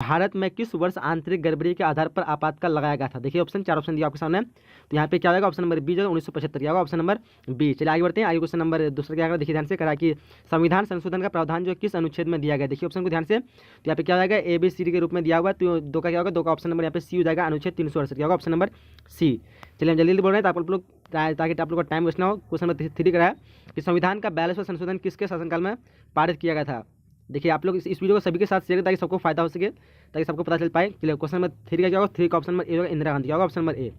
भारत में किस वर्ष आंतरिक गड़बड़ी के आधार पर आपातकाल लगाया गया था? देखिए ऑप्शन, 4 ऑप्शन दिया आपके सामने। तो यहाँ पे क्या होगा? ऑप्शन नंबर बी जो 1975 क्या होगा? Option number B. चलिए आगे बढ़ते हैं। आगे क्वेश्चन नंबर दूसरा क्या होगा? देखिए ध्यान से करा कि संविधान संशोधन का प्रावधान जो किस अनुच्छेद में दिया गया? देखिए ऑप्शन को ध्यान से। तो यहाँ पे क्या होगा? ए बी सी डी के रूप में दिया हुआ। तो दो का क्या होगा? दो का ऑप्शन नंबर यहाँ पे सी हो जाएगा। अनुच्छेद 368 क्या होगा? Option number C. चलिए हम जल्दी जल्दी बोल रहे हैं ताकि आप लोग का टाइम वेस्ट ना हो। क्वेश्चन नंबर 3 करा है कि संविधान का 42वां संशोधन किसके शासनकाल में पारित किया गया था? देखिए आप लोग इस वीडियो को सभी के साथ शेयर करें ताकि सबको फायदा हो सके, ताकि सबको पता चल पाए। चलिए क्वेश्चन नंबर 3 का क्या होगा? 3 का ऑप्शन नंबर ए होगा, इंदिरा गांधी क्या होगा? ऑप्शन नंबर ए।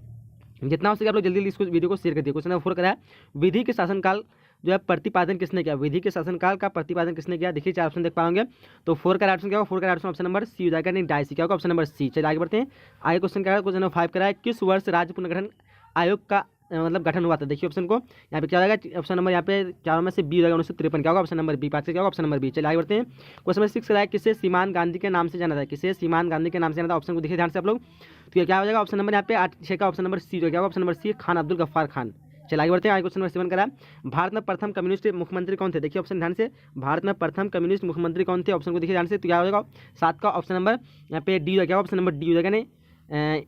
जितना हो सके आप लोग जल्दी जल्दी इसको वीडियो को शेयर कर दिए। क्वेश्चन नंबर 4 करा है विधि के शासनकाल जो है प्रतिपादन किसने किया? विधि के शासनकाल का प्रतिपादन किसने किया? देखिए 4 ऑप्शन देख पाएंगे। तो 4 का ऑप्शन क्या होगा? 4 का ऑप्शन नंबर सी हो जाएगा। नहीं, डायसी क्या होगा? Option number C. चलिए आगे बढ़ते हैं। आगे क्वेश्चन क्या है? क्वेश्चन नंबर 5 करा है किस वर्ष राज्य पुनर्गठन आयोग का मतलब गठन हुआ था? देखिए ऑप्शन को यहाँ पे क्या होगा? ऑप्शन नंबर यहाँ पे चारों में से बी हो जाएगा। 1953 क्या होगा? Option number B. 5 से क्या होगा? Option number B. चलिए आगे बढ़ते हैं। क्वेश्चन नंबर 6 करा है किसे सीमान गांधी के नाम से जाना था? किसे सीमान गांधी के नाम से जाना था? ऑप्शन को देखिए ध्यान से आप लोग। तो ये क्या हो जाएगा? ऑप्शन नंबर यहाँ पे 6 का ऑप्शन नंबर सी हो जाएगा। Option number C Khan Abdul Ghaffar Khan. चलिए आगे बढ़ते हैं। आगे क्वेश्चन नंबर 7 करा भारत में प्रथम कम्युनिस्ट मुख्यमंत्री कौन थे? देखिए ऑप्शन ध्यान से। भारत में प्रथम कम्युनिस्ट मुख्यमंत्री कौन थे? ऑप्शन को देखिए ध्यान से। तो क्या हो जाएगा? 7 का ऑप्शन नंबर यहाँ पे डी हो जाएगा। ऑप्शन नंबर डी हो जाएगा। नहीं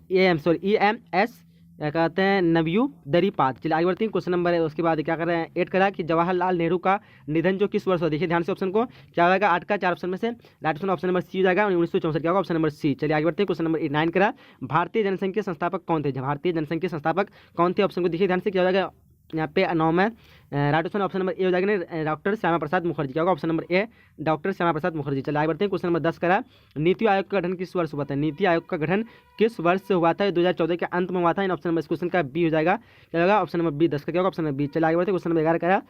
EMS क्या कहते हैं? नवयू दरीपाद। चलिए आगे बढ़ते हैं। क्वेश्चन नंबर उसके बाद क्या कर रहे हैं? 8 करा कि जवाहरलाल नेहरू का निधन जो किस वर्ष हुआ? देखिए ध्यान से ऑप्शन को। क्या होगा? 8 का 4 ऑप्शन में से right option option number C हो जाएगा। 1964 क्या होगा? Option number C. चलिए आगे बढ़ते हैं। क्वेश्चन नंबर 9 करा भारतीय जनसंघ के संस्थापक कौन थे? भारतीय जनसंघ के संस्थापक कौन थे? ऑप्शन को देखिए ध्यान से। क्या हो जाएगा? यहाँ पे 9 में राइट ऑप्शन नंबर ए हो जाएगा। डॉक्टर श्यामा प्रसाद मुखर्जी क्या होगा? Option number A doctor Shyama Prasad Mukherjee. चलिए आगे बढ़ते हैं। क्वेश्चन नंबर 10 करा नीति आयोग का गठन किस वर्ष हुआ था? नीति आयोग का गठन किस वर्ष से हुआ था? 2014 के अंत में हुआ था। इन ऑप्शन नंबर इस क्वेश्चन का बी हो जाएगा। क्या होगा? Option number B. 10 का क्या होगा? Option number B. चलिए आगे बढ़ते हैं। क्वेश्चन नंबर 11 करा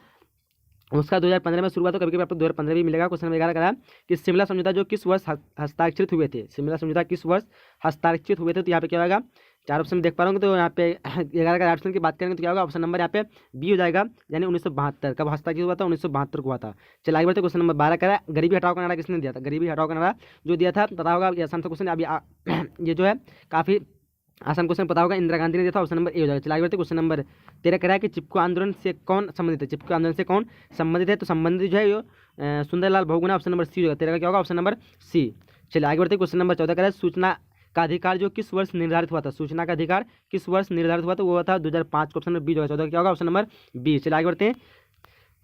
उसका 2015 में शुरू हुआ, तो कभी कभी आपको 2015 भी मिलेगा। क्वेश्चन नंबर 11 करा कि शिमला समझौता जो किस वर्ष हस्ताक्षरित हुए थे? शिमला समझौता किस वर्ष हस्ताक्षरित हुए थे? तो यहाँ पे क्या होगा? 4 ऑप्शन देख पा रहे होंगे। तो यहाँ पे 11 का ऑप्शन की बात करेंगे तो क्या होगा? ऑप्शन नंबर यहाँ पे बी हो जाएगा, यानी 1972। कब हस्ताक्षरित हुआ था? 1972 को हुआ था। चलिए आगे बढ़ते। क्वेश्चन नंबर 12 करा गरीबी हटाओ का नारा किसने दिया था? गरीबी हटाओ का नारा जो दिया था पता होगा, ये आसान सा क्वेश्चन। अभी ये जो है काफी आसान क्वेश्चन पता होगा, इंदिरा गांधी ने दिया था। ऑप्शन नंबर ए हो जाएगा। चलिए आगे बढ़ते। क्वेश्चन नंबर 13 कह रहा है कि चिपको आंदोलन से कौन संबंधित है? चिपको आंदोलन से कौन संबंधित है? तो संबंधित जो है Sundarlal Bahuguna. Option number C होगा। 13 का क्या होगा? Option number C. चलिए आगे बढ़ते। क्वेश्चन नंबर 14 कह रहा है सूचना का अधिकार जो किस वर्ष निर्धारित हुआ था? सूचना का अधिकार किस वर्ष निर्धारित हुआ था? वो हुआ था 2005। ऑप्शन नंबर बी होगा। 14 क्या होगा? Option number B. चलिए आगे बढ़ते हैं।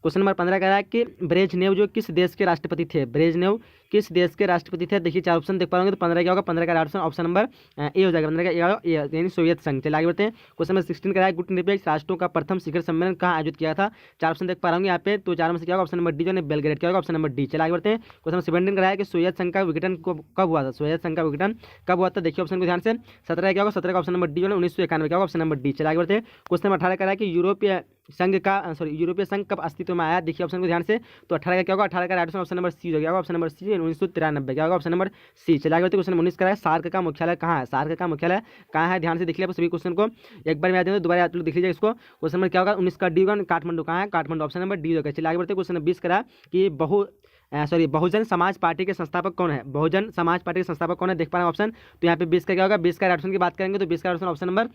क्वेश्चन नंबर 15 कह रहा है कि ब्रेजनेव जो किस देश के राष्ट्रपति थे? ब्रेजनेव किस देश के राष्ट्रपति थे? देखिए 4 ऑप्शन देख पाओगे। तो 15 क्या होगा? 15 का ऑप्शन ऑप्शन नंबर ए हो जाएगा। 15 का ए यानी सोवियत संघ। चलिए आगे बढ़ते हैं। क्वेश्चन नंबर 16 कह रहा है गुटनिरपेक्ष राष्ट्रों का प्रथम शिखर सम्मेलन कहाँ आयोजित किया था? 4 ऑप्शन देख पा रहा हूँ यहाँ पे। तो 4 में से क्या होगा? ऑप्शन नंबर डी जो है बेलग्रेड क्या होगा? Option number D. चलिए आगे बढ़ते हैं। क्वेश्चन नंबर 17 कह रहा है कि सोवियत संघ का विघटन कब हुआ था? सोवियत संघ का विघटन कब हुआ था? देखिए ऑप्शन को ध्यान से। 17 क्या होगा? 17 का ऑप्शन नंबर डी जो है 1991 क्या होगा? Option number D. चलिए आगे बढ़ते हैं। क्वेश्चन नंबर 18 कह रहा है कि यूरोपीय संघ कब अस्तित्व में आया? देखिए ऑप्शन को ध्यान से। तो 18 का क्या होगा? 18 का राइट ऑप्शन नंबर सी हो गया। ऑप्शन नंबर सी 1993 क्या होगा? Option number C. चलिए आगे बढ़ते। क्वेश्चन 19 का है सार्क का मुख्यालय कहाँ है? सार्क का मुख्यालय कहाँ है? ध्यान से देख लिया सभी क्वेश्चन को एक बार याद देंगे, दोबारा आप लोग देख लीजिए इसको। क्वेश्चन नंबर क्या होगा? 19 का डी होगा। काठमांडू कहाँ है? काठमांडू। ऑप्शन नंबर डी होगा। चलिए आगे बढ़ते। क्वेश्चन 20 करा कि बहुजन समाज पार्टी के संस्थापक कौन है? बहुजन समाज पार्टी के संस्थापक कौन है? देख पा रहे हैं ऑप्शन। तो यहाँ पे 20 का क्या होगा? 20 का ऑप्शन की बात करेंगे तो 20 का ऑप्शन नंबर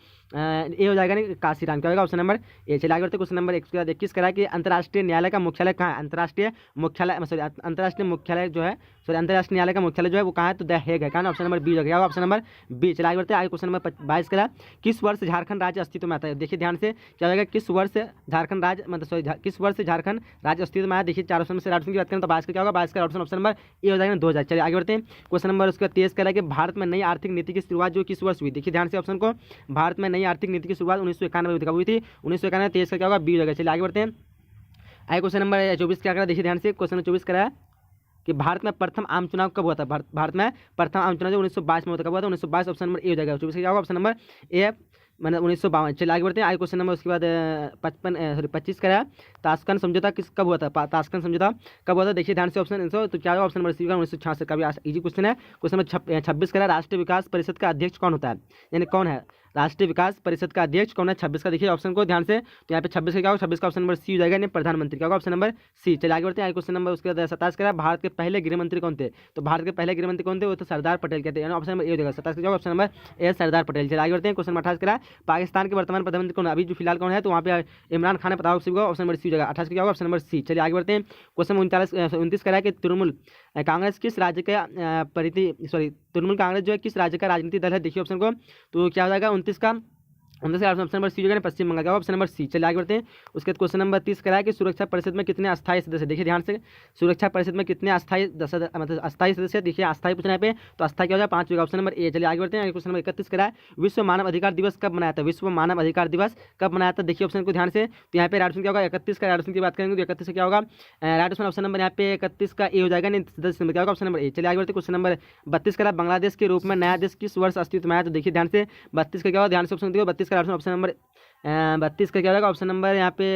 ए हो जाएगा। नहीं, काशीराम क्या होगा? ऑप्शन नंबर ए। चलिए आगे बढ़ते। क्वेश्चन नंबर 21 करा कि अंतर्राष्ट्रीय न्यायालय का मुख्यालय कहाँ है? अंतर्राष्ट्रीय मुख्यालय जो है अंतर्राष्ट्रीय न्यायालय का मुख्यालय जो है वो कहाँ है? तो द हेग है। कहाँ? ऑप्शन नंबर बी हो गया। Option number B. चलिए आगे बढ़ते। आगे क्वेश्चन नंबर 22 करा किस वर्ष झारखंड राज्य अस्तित्व में आता है? देखिए ध्यान से। क्या होगा? किस वर्ष झारखंड राज्य किस वर्ष झारखंड राज्य अस्तित्व में आया? देखिए 4 ऑप्शन में से ऑप्शन की बात करें तो 22 का क्या होगा? 22 का ऑप्शन नंबर ए हो जाएगा 2000। चलिए आगे बढ़ते हैं। क्वेश्चन नंबर उसका 23 कह रहा है कि भारत में नई आर्थिक नीति की शुरुआत जो किस वर्ष हुई? देखिए ध्यान से ऑप्शन को। भारत में नई आर्थिक नीति की शुरुआत 1991 में हुई थी। 1991। 23 का क्या होगा? बी हो जाएगा। चलिए आगे बढ़ते हैं। आगे क्वेश्चन नंबर 24 क्या करा? देखिए ध्यान से। क्वेश्चन नंबर 24 करा है कि भारत में प्रथम आम चुनाव कब हुआ था? भारत में प्रथम आम चुनाव जो 1922 में होता कब हुआ था? 1922। ऑप्शन नंबर ए हो जाएगा। 24 का क्या होगा? ऑप्शन नंबर ए मैंने 1952। चलिए आगे बढ़ते हैं। आगे क्वेश्चन नंबर उसके बाद 25 का है ताशकंद समझौता कब हुआ था? ताशकंद समझौता कब हुआ था? देखिए ध्यान से ऑप्शन। तो क्या होगा? ऑप्शन नंबर सी का 1966 का भी इजी क्वेश्चन है। क्वेश्चन नंबर 26 का है राष्ट्रीय विकास परिषद का अध्यक्ष कौन होता है? यानी कौन है राष्ट्रीय विकास परिषद का अध्यक्ष कौन है? 26 का देखिए ऑप्शन को ध्यान से। तो यहाँ पे 26 का क्या होगा? 26 का ऑप्शन नंबर सी हो जाएगा। यानी प्रधानमंत्री क्या होगा? Option number C. चलिए आगे बढ़ते हैं। आगे क्वेश्चन नंबर उसके बाद 27 का भारत के पहले गृहमंत्री कौन थे? तो भारत के पहले गृहमंत्री कौन थे? वो तो सरदार पटेल कहते हैं। ऑप्शन नंबर ए हो जाएगा। 27 का क्या होगा? ऑप्शन नंबर ए सरदार पटेल। चलिए आगे बढ़ते हैं। क्वेश्चन नंबर 28 का पाकिस्तान के वर्तमान प्रधानमंत्री कौन है, अभी जो फिलहाल कौन है, तो वहाँ पे इमरान खान है, पता होगा। ऑप्शन नंबर सी हो जाएगा। 28 क्या होगा, ऑप्शन नंबर सी। चलिए आगे बढ़ते हैं। क्वेश्चन 29 करा है कि तृणमूल कांग्रेस किस राज्य का तृणमूल कांग्रेस जो है किस राज्य का राजनीतिक दल है। देखिए ऑप्शन को, तो क्या हो जाएगा 29 का, 29 ऑप्शन नंबर सी जो है पश्चिम बंगाल का, ऑप्शन नंबर सी। चलिए आगे बढ़ते हैं। उसके बाद क्वेश्चन नंबर 30 करा है कि सुरक्षा परिषद में कितने अस्थायी सदस्य। देखिए ध्यान से, सुरक्षा परिषद में कितने अस्थायी अस्थायी सदस्य। देखिए अस्थायी पूछना है पे, तो अस्थायी क्या हो जाएगा 5 होगा, ऑप्शन नंबर ए। चलिए आगे बढ़ते हैं। क्वेश्चन नंबर 31 करा है विश्व मानव अधिकार दिवस कब मनाया था। विश्व मानव अधिकार दिवस कब मनाया था। देखिए ऑप्शन को ध्यान से, तो यहाँ पे राइट ऑप्शन क्या होगा 31 का। राइट ऑप्शन की बात करेंगे तो 31 से क्या होगा, राइट ऑप्शन नंबर यहाँ पे 31 का ए हो जाएगा, नहीं 10 नंबर क्या होगा, ऑप्शन नंबर ए। चलिए आगे बढ़ते हैं। क्वेश्चन नंबर 32 करा बांग्लादेश के रूप में नया देश किस वर्ष अस्तित्व में आया। तो देखिए ध्यान से 32 का क्या होगा, ध्यान से ऑप्शन देखो 32 का ऑप्शन नंबर 32 का क्या होगा, ऑप्शन नंबर यहाँ पे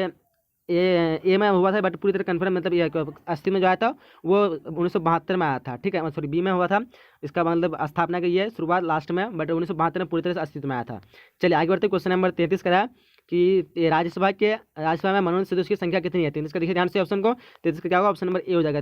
ए में हुआ था, बट पूरी तरह कंफर्म मतलब ये 80 में जो आया था वो 1972 में आया था। ठीक है, सॉरी बी में हुआ था, इसका मतलब स्थापना की है शुरुआत लास्ट में, बट 1972 में पूरी तरह से अस्तित्व में आया था। चलिए आगे बढ़ते। क्वेश्चन नंबर 33 करा है कि राज्यसभा में मनोनीत सदस्यों की संख्या कितनी है। 33 का देखिए ध्यान से ऑप्शन को, 33 का क्या होगा, ऑप्शन नंबर ए हो जाएगा।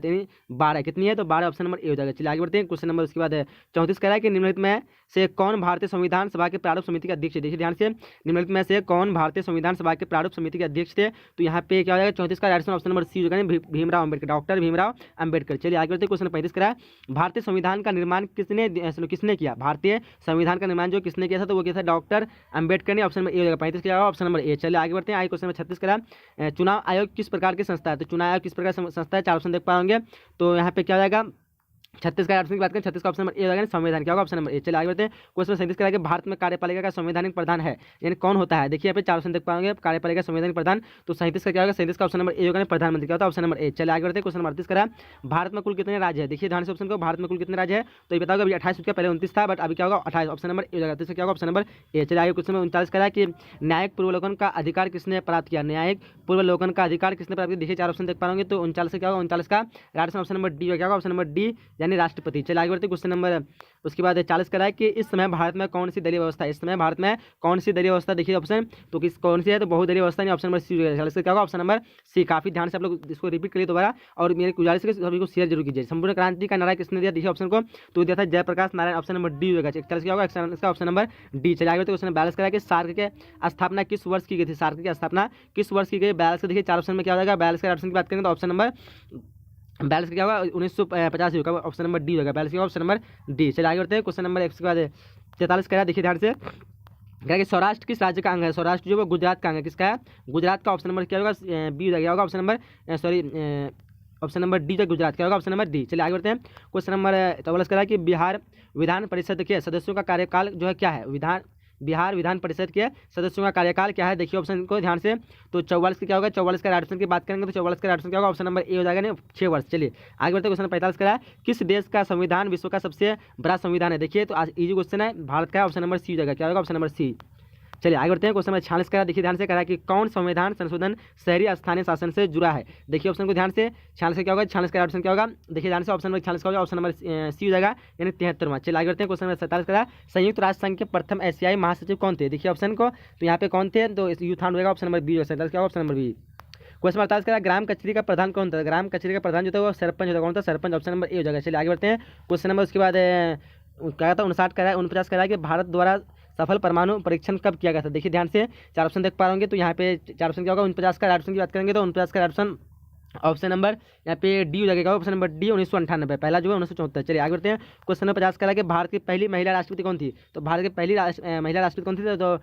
12 कितनी है, तो 12 ऑप्शन नंबर ए हो जाएगा। चलिए आगे बढ़ते हैं। क्वेश्चन नंबर उसके बाद 34 करा है कि निम्नलिखित में से कौन भारतीय संविधान सभा के प्रारूप समिति के अध्यक्ष है। देखिए ध्यान से, निम्नलिखित में से कौन भारतीय संविधान सभा के प्रारूप समिति के अध्यक्ष थे। तो यहाँ पे क्या हो जाएगा 34 का ऑप्शन नंबर सी हो जाएगा, भीमराव अम्बेडकर, डॉक्टर भीमराव अम्बेडकर। चलिए आगे बढ़ते हैं। क्वेश्चन 35 करा है भारतीय संविधान का निर्माण किसने किया। भारतीय संविधान का निर्माण जो किसने किया था, तो वो किया था डॉक्टर अम्बेडकर ने, ऑप्शन नंबर ए हो जाएगा। 35 क्या होगा, ऑप्शन नंबर ए। चलिए आगे बढ़ते हैं। आगे क्वेश्चन नंबर 36 करा चुनाव आयोग किस प्रकार की संस्था है। तो चुनाव आयोग किस प्रकार की संस्था है, 4 ऑप्शन देख पाएंगे। तो यहाँ पे क्या हो जाएगा 36 का ऑप्शन की बात करें, 36 का ऑप्शन नंबर ए हो जाएगा, संविधान क्या होगा, ऑप्शन नंबर ए। चलिए आगे बढ़ते हैं। क्वेश्चन 37 करा कि भारत में कार्यपालिका का संवैधानिक प्रधान है, यानी कौन होता है। देखिए यहाँ पे 4 ऑप्शन देख पाएंगे, कार्यपालिका संवैधानिक प्रधान, तो 37 का क्या होगा, 37 का ऑप्शन नंबर ए होगा, प्रधानमंत्री क्या होता है, ऑप्शन नंबर ए। चलिए आगे बढ़ते हैं। क्वेश्चन नंबर 38 करा भारत में कुल कितने राज्य है। देखिए ध्यान से ऑप्शन को, भारत में कुल कितने राज्य है, तो ये बताओगे अभी 28 का, पहले 29 था, बट अभी क्या होगा 28, ऑप्शन नंबर ए हो जाएगा। तो क्या होगा, ऑप्शन नंबर ए। चलिए आगे क्वेश्चन नंबर 39 करा कि न्यायिक पूर्वावलोकन का अधिकार किसने प्राप्त किया। न्यायिक पूर्वावलोकन का अधिकार किसने प्राप्त किया। देखिए 4 ऑप्शन देख पाएंगे, तो 39 से क्या होगा, 39 का राइट ऑप्शन नंबर डी क्या होगा, ऑप्शन नंबर डी यानी राष्ट्रपति। चलिए आगे बढ़ते। क्वेश्चन नंबर उसके बाद 40 करा है कि इस समय भारत में कौन सी दलीय व्यवस्था है। इस समय भारत में कौन सी दलीय व्यवस्था, देखिए ऑप्शन तो किस कौन सी है, तो बहुदलीय व्यवस्था नहीं, ऑप्शन नंबर सी। 40 क्या होगा, ऑप्शन नंबर सी। काफी ध्यान से आप लोग इसको रिपीट करिए दोबारा, और मेरे गुजारिश है सभी को शेयर जरूर कीजिए। संपूर्ण क्रांति का नारा किसने दिया। देखिए ऑप्शन को, तो दिया था Jayaprakash Narayan, option number D होगा। 41 क्या होगा, इसका ऑप्शन नंबर डी। चलिए आगे क्वेश्चन 42 करा कि सार्क के स्थापना किस वर्ष की गई थी। सार्क की स्थापना किस वर्ष की गई। 42 का देखिए 4 ऑप्शन में क्या हो जाएगा, 42 के ऑप्शन की बात करेंगे तो ऑप्शन नंबर 42 क्या होगा, 1985 होगा, ऑप्शन नंबर डी होगा। 42 का ऑप्शन नंबर डी। चलिए आगे बढ़ते हैं। क्वेश्चन नंबर 1 के बाद 43 करा, देखिए ध्यान से क्या कि सौराष्ट्र किस राज्य का अंग है। सौराष्ट्र जो है गुजरात का अंग है, किसका है, गुजरात का। ऑप्शन नंबर क्या होगा, बी हो जाएगा, option number sorry option number D जो गुजरात क्या होगा, ऑप्शन नंबर डी। चलिए आगे बढ़ते हैं। क्वेश्चन नंबर 44 करा कि बिहार विधान परिषद के सदस्यों का कार्यकाल जो है क्या है। बिहार विधान परिषद के सदस्यों का कार्यकाल क्या है। देखिए ऑप्शन को ध्यान से, तो 44 का क्या होगा, 44 का राइट ऑप्शन की बात करेंगे तो 44 का राइट ऑप्शन क्या होगा, ऑप्शन नंबर ए हो जाएगा, नहीं 6 वर्ष। चलिए आगे बढ़ते हैं। क्वेश्चन 45 का किस देश का संविधान विश्व का सबसे बड़ा संविधान है। देखिए तो आज इजी क्वेश्चन है, भारत का, ऑप्शन नंबर सी हो जाएगा, क्या होगा, ऑप्शन नंबर सी। चलिए आगे बढ़ते हैं। क्वेश्चन नंबर 46 का देखिए ध्यान से करा कि कौन संविधान संशोधन शहरी स्थानीय शासन से जुड़ा है। देखिए ऑप्शन को ध्यान से, 46 क्या होगा, 46 का ऑप्शन क्या होगा, देखिए ध्यान से ऑप्शन नंबर 46 का होगा, ऑप्शन नंबर सी हो जाएगा, यानी 73वां। चलिए आगे बढ़ते हैं। क्वेश्चन नंबर 47 का संयुक्त राष्ट्र संघ के प्रथम एशियाई महासचिव कौन थे। देखिए ऑप्शन को, तो यहाँ पे कौन थे, तो यूथान होगा, ऑप्शन नंबर बी। 47 क्या होगा, ऑप्शन नंबर बी। क्वेश्चन 48 का ग्राम कचेरी का प्रधान कौन था। ग्राम कचेरी का प्रधान जो था वो सरपंच होता, कौन था, सरपंच, ऑप्शन नंबर ए हो जाएगा। चलिए आगे बढ़ते हैं। क्वेश्चन नंबर उसके बाद क्या था 59 का 49 का कि भारत द्वारा सफल परमाणु परीक्षण कब किया गया था। देखिए ध्यान से 4 ऑप्शन देख पा रहे होंगे, तो यहाँ पे 4 ऑप्शन क्या होगा, 49 का ऑप्शन की बात करेंगे तो 49 का ऑप्शन ऑप्शन नंबर यहाँ पे डी हो जाएगा, ऑप्शन नंबर डी 1998, पहला जो है 1974। चलिए आगे बढ़ते हैं। क्वेश्चन नंबर 50 करा कि भारत की पहली महिला राष्ट्रपति कौन थी। तो भारत की पहली महिला राष्ट्रपति कौन थी, तो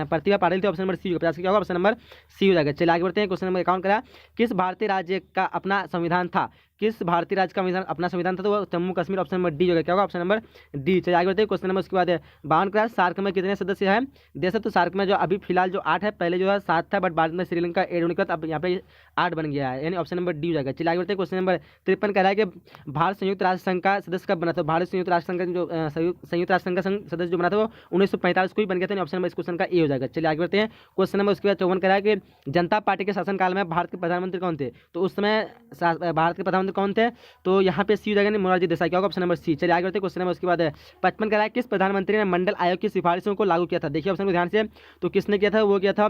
प्रतिभा पाटिल थी, ऑप्शन नंबर सी। 50 क्या होगा, ऑप्शन नंबर सी हो जाएगा। चलिए आगे बढ़ते हैं। क्वेश्चन नंबर 51 करा किस भारतीय राज्य का अपना संविधान था। किस भारतीय राज्य का अपना संविधान था, तो वो Jammu Kashmir, option number D होगा, क्या होगा, ऑप्शन नंबर डी। चलिए आगे बढ़ते हैं। क्वेश्चन नंबर उसके बाद 52 का सार्क में कितने सदस्य हैं देश। तो सार्क में जो अभी फिलहाल जो 8 है, पहले जो है 7 था, बट बाद में श्रीलंका एड होने के बाद अब यहाँ पे 8 बन गया है, यानी ऑप्शन नंबर डी हो जाएगा। चलिए आगे बढ़ते हैं। क्वेश्चन नंबर 53 कह रहा है कि भारत संयुक्त राष्ट्र संघ का सदस्य कब बना था। भारत संयुक्त राष्ट्र संघ का जो संयुक्त राष्ट्र संघ का सदस्य जो बना था वो 1945 को ही बन गया था, ऑप्शन नंबर इस क्वेश्चन का ए हो जाएगा। चलिए आगे बढ़ते हैं। क्वेश्चन नंबर उसके बाद 54 कह रहा है कि जनता पार्टी के शासनकाल में भारत के प्रधानमंत्री कौन थे। तो उस समय भारत के प्रधानमंत्री कौन थे, तो यहाँ पे सी हो जाएगा, मोरारजी देसाई, क्या होगा, ऑप्शन नंबर सी। चलिए आगे बढ़ते हैं। क्वेश्चन नंबर उसके बाद 55 कह रहा है किस प्रधानमंत्री ने मंडल आयोग की सिफारिशों को लागू किया था। देखिए ऑप्शन को ध्यान से, तो किसने किया था, वो किया था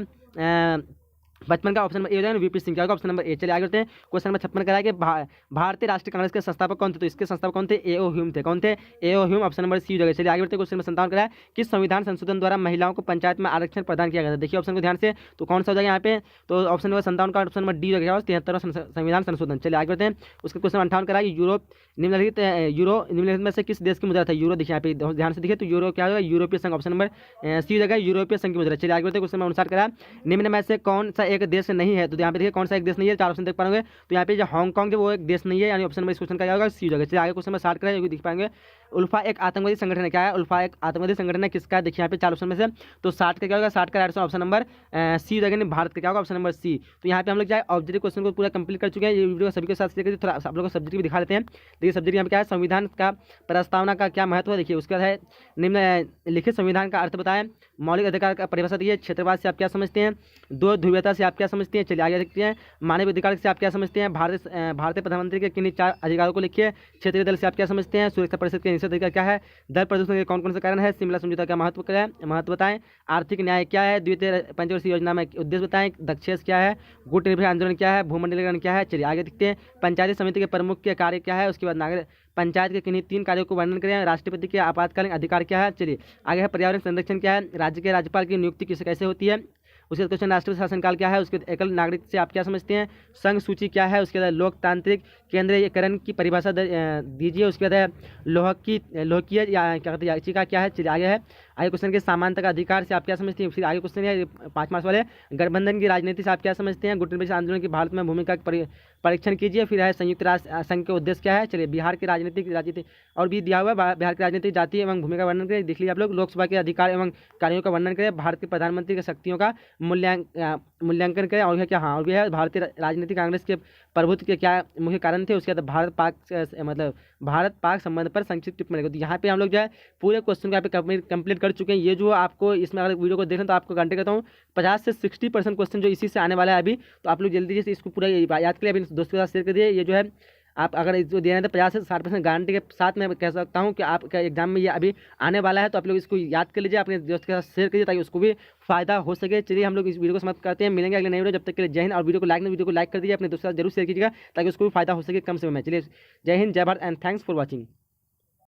55 का ऑप्शन नंबर ए हो जाएगा, वीपी सिंह क्या होगा ऑप्शन नंबर ए। चलिए आगे बढ़ते हैं। क्वेश्चन नंबर 56 करा है कि भारतीय राष्ट्रीय कांग्रेस के संस्थापक कौन थे? तो इसके संस्थापक कौन थे? ए.ओ. ह्यूम थे। कौन थे? A O. Hume, option number C हो जाएगा। चलिए आगे बढ़ते हैं। क्वेश्चन नंबर 57 करा है कि संविधान संशोधन द्वारा महिलाओं को पंचायत में आरक्षण प्रदान किया गया था। देखिए ऑप्शन को ध्यान से, तो कौन सा हो जाएगा यहाँ पे? तो ऑप्शन नंबर 57 का ऑप्शन नंबर डी हो जाएगा, 73वां संविधान संशोधन। चलिए आगे बढ़ते हैं। उसके क्वेश्चन 58 करा है यूरोप निम्नलिखित में से किस देश की मुद्रा था? यूरो। देखिए यहाँ पे ध्यान से देखिए, तो यूरो क्या होगा? यूरोपीय संघ, ऑप्शन नंबर सी हो जाएगा, यूरोपीय संघ की मुद्रा। चलिए आगे बढ़ते हैं। क्वेश्चन नंबर 59 करा निम्न में से कौन सा एक देश नहीं है? तो यहाँ पे देखिए कौन सा एक देश नहीं है, 4 ऑप्शन देख पाएंगे। तो यहाँ पे जो हांगकांग है वो एक देश नहीं है, यानी ऑप्शन नंबर इस क्वेश्चन का क्या होगा? सी हो जाएगा। चलिए आगे क्वेश्चन नंबर 60 करा है, दिख पाएंगे उल्फा एक आतंकवादी संगठन है। क्या है उल्फा? एक आतंकवादी संगठन है, किसका है? देखिए यहाँ पे 4 ऑप्शन में से, तो 60 का क्या होगा? 60 का ऑप्शन नंबर सी हो जाएगा, भारत का क्या होगा? Option number C. तो यहाँ पे हम लोग क्या है ऑब्जेक्टिव क्वेश्चन को पूरा कंप्लीट कर चुके हैं। ये वीडियो सभी के साथ शेयर करिए। थोड़ा आप लोगों को सब्जेक्ट भी दिखा देते हैं। देखिए सब्जेक्ट यहाँ पे क्या है, संविधान का प्रस्तावना का क्या महत्व है। देखिए उसके बाद है निम्नलिखित संविधान का अर्थ बताएं, मौलिक अधिकार का परिभाषा दी है, क्षेत्रवाद से आप क्या समझते हैं, दो ध्रुवीयता से आप क्या समझते हैं। चलिए आगे देखते हैं। मानव अधिकार से आप क्या समझते हैं, भारतीय प्रधानमंत्री के किन्हीं 4 अधिकारों को लिखिए। क्षेत्रीय दल से आप क्या समझते हैं, सुरक्षा परिषद के निषेध अधिकार क्या है, दल प्रदूषण के कौन कौन से कारण है, शिमला समझौता का महत्व क्या है, महत्व बताएं, आर्थिक न्याय क्या है, द्वितीय पंचवर्षीय योजना में उद्देश्य बताएं, दक्षेस क्या है, गुट निर्भय आंदोलन क्या है, भूमंडलीकरण क्या है। चलिए आगे देखते हैं। पंचायती समिति के प्रमुख के कार्य क्या है, उसके बाद नागरिक पंचायत के किन्हीं 3 कार्यों को वर्णन करें, राष्ट्रपति के आपातकालीन अधिकार क्या है। चलिए आगे है पर्यावरण संरक्षण क्या है, राज्य के राज्यपाल की नियुक्ति कैसे होती है। उसके बाद क्वेश्चन राष्ट्रीय शासनकाल क्या है। उसके बाद एकल नागरिक से आप क्या समझते हैं, संघ सूची क्या है। उसके बाद लोकतांत्रिक केंद्रीयकरण की परिभाषा दीजिए। उसके बाद है लोककीय या क्या कहते हैं याचिका क्या है। चलिए आगे है। आगे क्वेश्चन के समानता का अधिकार से आप क्या समझते हैं। फिर आगे क्वेश्चन है 5 मार्क्स वाले, गठबंधन की राजनीति से आप क्या समझते हैं, गुट निर्भय आंदोलन की भारत में भूमिका परीक्षण कीजिए। फिर है संयुक्त राष्ट्र संघ के उद्देश्य क्या है। चलिए बिहार की राजनीति और भी दिया हुआ है, बिहार की राजनीतिक जाति एवं भूमिका वर्णन करें। देख लीजिए आप लोग। लोकसभा के अधिकार एवं कार्यों का वर्णन करें, भारत के प्रधानमंत्री की शक्तियों का मूल्यांकन करें। और क्या, हाँ और भी है भारतीय राजनीतिक कांग्रेस के प्रभुत्व के क्या मुख्य कारण थे। उसके बाद भारत पाक संबंध पर संक्षिप्त टिप्पणी। तो यहाँ पे हम लोग जो है पूरे क्वेश्चन को यहाँ पे कंप्लीट कर चुके हैं। ये जो आपको इसमें अगर वीडियो को देखें तो आपको घंटे कहता हूँ 50 से 60% क्वेश्चन जो इसी से आने वाला है अभी, तो आप लोग जल्दी से इसको पूरा याद के लिए अभी दोस्तों के साथ शेयर कर दिए। ये जो है आप अगर इसको दे रहे हैं तो 50 से 60% गारंटी के साथ मैं कह सकता हूँ कि आपका एग्जाम में ये अभी आने वाला है। तो आप लोग इसको याद कर लीजिए, अपने दोस्त के साथ शेयर करिए ताकि उसको भी फायदा हो सके। चलिए हम लोग इस वीडियो को समाप्त करते हैं, मिलेंगे अगले नए वीडियो। जब तक के लिए जय हिंद। और वीडियो को लाइक कर दीजिए, अपने दोस्तों के साथ जरूर शेयर कीजिएगा ताकि उसको भी फायदा हो सके कम समय में। चलिए जय हिंद, जय Bharat and thanks for watching.